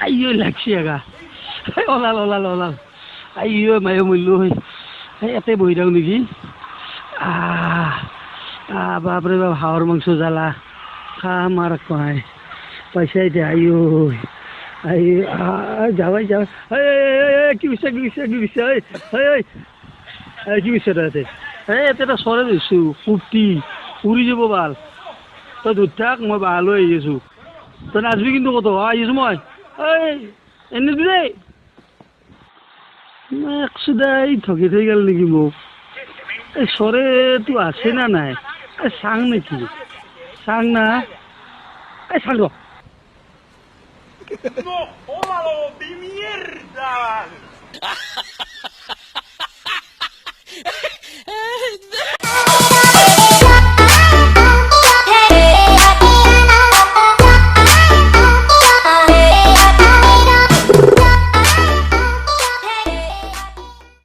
Ayo লাগছে আগা ওলাল ওলাল ওলাল আইও মায়ো মূল্য এতে বহি থাকো নেকি বাপরে বাপ হাওয়ার মাংস জ্বালা খা মার কয় পয়সা দে আইও আইও যাওয়াই যাও কি বিষয় কি বিষয় কি বিষয় কি বিষয় তাতে এতে সরে দিছো ফুটি উড়ি যাব বাল তই দূর থাক মই ভাল হৈ আহি আছো তই নাচবি কিন্তু কত আহিছো মই এনে দিলে একচুদাই ঠকি থৈ গেল নেকি মোক এই চৰেটো আছে না নাই চাং নেকি চাং না চাং ৰ No, óvalo de mierda.